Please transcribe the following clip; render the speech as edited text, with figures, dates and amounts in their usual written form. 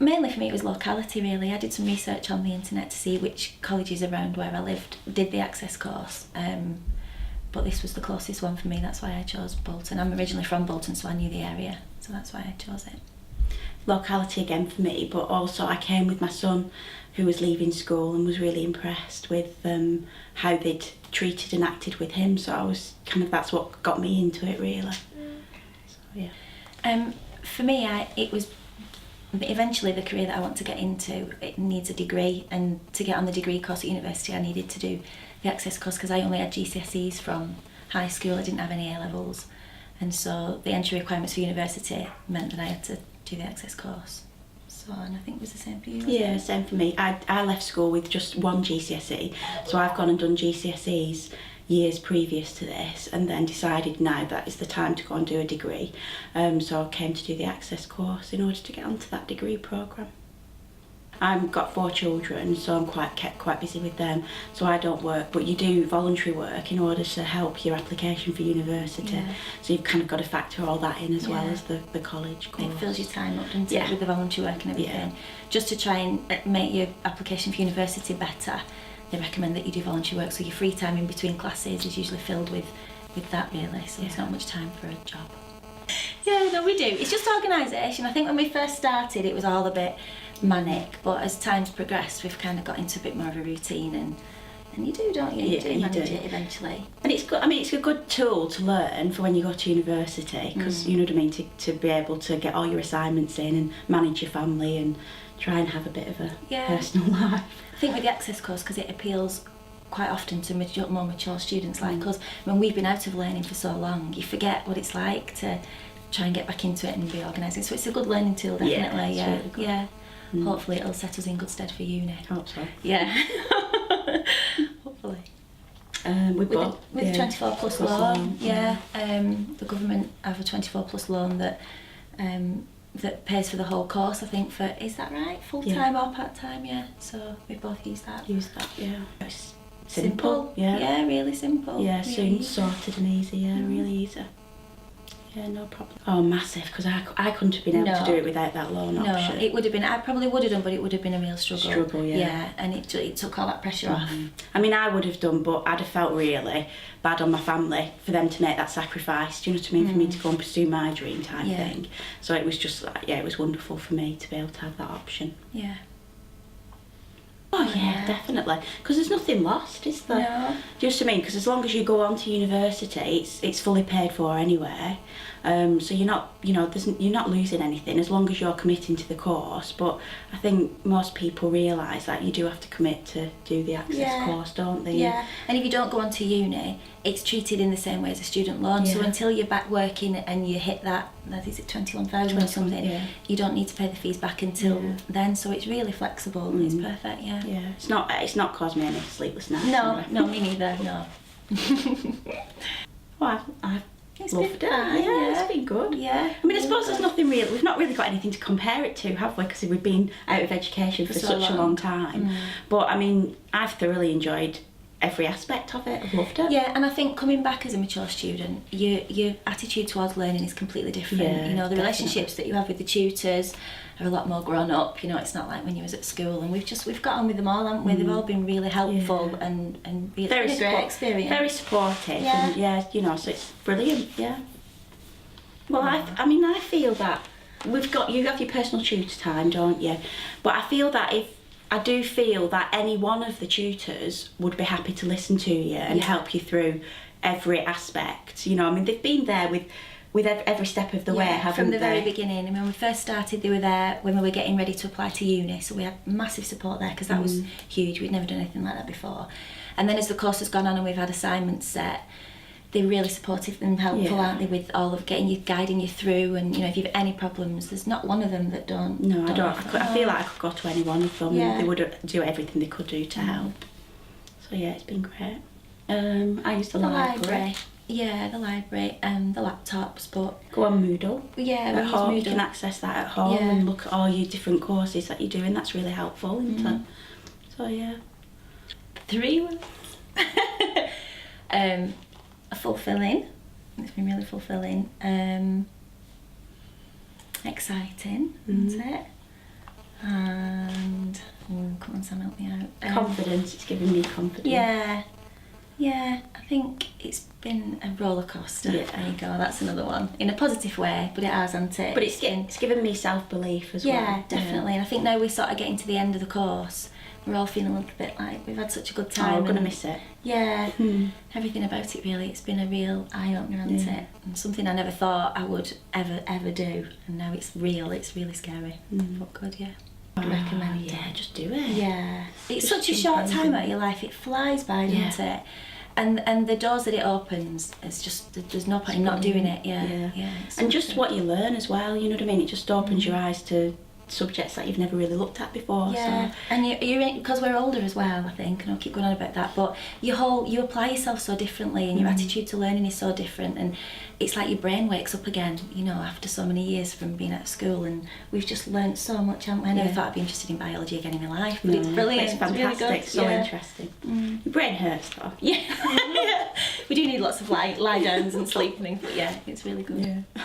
Mainly for me it was locality really. I did some research on the internet to see which colleges around where I lived did the access course, but this was the closest one for me, that's why I chose Bolton. I'm originally from Bolton, so I knew the area, so that's why I chose it. Locality again for me, but also I came with my son who was leaving school and was really impressed with how they'd treated and acted with him, so I was that's what got me into it really. So yeah. For me, it was eventually the career that I want to get into, it needs a degree, and to get on the degree course at university I needed to do the access course because I only had GCSEs from high school, I didn't have any A-levels, and so the entry requirements for university meant that I had to do the access course. So, and I think it was the same for you, wasn't Yeah, it? same for me. I left school with just one GCSE, so I've gone and done GCSEs years previous to this, and then decided now that is the time to go and do a degree. So I came to do the access course in order to get onto that degree programme. I've got 4 children, so I'm kept quite busy with them, so I don't work, but you do voluntary work in order to help your application for university. Yeah. So you've kind of got to factor all that in as well as the college course. It fills your time up, doesn't it, with the voluntary work and everything. Just to try and make your application for university better, they recommend that you do voluntary work, so your free time in between classes is usually filled with that really, so there's not much time for a job. Yeah, no, we do. It's just organisation. I think when we first started it was all a bit manic, but as time's progressed we've kind of got into a bit more of a routine, and you do, don't you? You do manage it eventually. And it's good. I mean, it's a good tool to learn for when you go to university, because you know what I mean, to be able to get all your assignments in and manage your family and try and have a bit of a personal life. I think with the access course, because it appeals quite often to more mature students like us, when we've been out of learning for so long, you forget what it's like to try and get back into it and be organising. So it's a good learning tool, definitely. Yeah, it's really good. Hopefully it'll set us in good stead for uni. Hope so. Yeah. Hopefully. With the 24 plus loan, the government have a 24 plus loan that pays for the whole course, I think, for, is that right? Full time or part time, so we both use that. It's simple. Yeah, really simple. Yeah, really soon easy. Sorted and easy, really easy. Yeah, no problem. Oh, massive, because I couldn't have been able to do it without that loan option. No, it would have been, I probably would have done, but it would have been a real struggle. Yeah. Yeah, and it took all that pressure off. I mean, I would have done, but I'd have felt really bad on my family for them to make that sacrifice, do you know what I mean, for me to go and pursue my dream type thing. So it was just like, it was wonderful for me to be able to have that option. Yeah. Oh yeah, definitely. Because there's nothing lost, is there? No. Do you know what I mean? Because as long as you go on to university, it's fully paid for anyway. So you're not, you're not losing anything as long as you're committing to the course. But I think most people realise that you do have to commit to do the access course, don't they? Yeah. And if you don't go on to uni, it's treated in the same way as a student loan. So until you're back working and you hit that is it 21,000 or something, you don't need to pay the fees back until then. So it's really flexible. It's perfect. Yeah. It's not caused me any sleepless nights. No, me neither. No. Well, I've It's loved been it. fine, It's been good. Yeah. I mean, I suppose there's nothing real. We've not really got anything to compare it to, have we? Because we've been out of education for such a long time. But I mean, I've thoroughly enjoyed every aspect of it. I've loved it. Yeah, and I think coming back as a mature student, your attitude towards learning is completely different. Yeah, the relationships that you have with the tutors are a lot more grown up. It's not like when you was at school, and we've got on with them all, haven't we? They've all been really helpful and really Very a great experience. Very supportive. Yeah. And so it's brilliant. Yeah. Well, I feel that you have your personal tutor time, don't you? But I do feel that any one of the tutors would be happy to listen to you and help you through every aspect. I mean, they've been there with every step of the way, haven't they? From the very beginning. I mean, when we first started, they were there when we were getting ready to apply to uni, so we had massive support there because that was huge. We'd never done anything like that before. And then as the course has gone on and we've had assignments set, they're really supportive and helpful, aren't they, with all of guiding you through, and if you've any problems, there's not one of them that don't. No, I don't. I feel like I could go to any one of them. They would do everything they could do to help. So yeah, it's been great. I used the library. Yeah, the library and the laptops, but go on Moodle. Yeah, we at home. use Moodle. You can access that at home and look at all your different courses that you're doing. That's really helpful, isn't it? So yeah. 3 words. Fulfilling. It's been really fulfilling. Exciting, isn't it? Sam, help me out. Confidence, it's given me confidence. Yeah, I think it's been a roller coaster. Yeah. There you go, that's another one. In a positive way, but it has, hasn't it? But it's given me self-belief as well. Yeah, definitely. And I think now we're sort of getting to the end of the course, we're all feeling a little bit like we've had such a good time. Oh, we're going to miss it. Yeah, everything about it really, it's been a real eye-opener, hasn't it? And something I never thought I would ever do. And now it's real, it's really scary. But good, yeah. I'd recommend it. Yeah, just do it. Yeah. It's Just such a short imagine. time out of your life, it flies by, doesn't it? And the doors that it opens, it's just, there's no point in not doing it. Yeah. And just what you learn as well, you know what I mean? It just opens your eyes to subjects that you've never really looked at before. Yeah, So. and you're in, because we're older as well, I think, and I'll keep going on about that, but you apply yourself so differently, and your attitude to learning is so different, and it's like your brain wakes up again, you know, after so many years from being at school, and we've just learnt so much, haven't we? I never thought I'd be interested in biology again in my life, but it's brilliant. It's fantastic, really good. so interesting. Your brain hurts though. Yeah. We do need lots of lie downs and sleep and things, but yeah, it's really good. Yeah.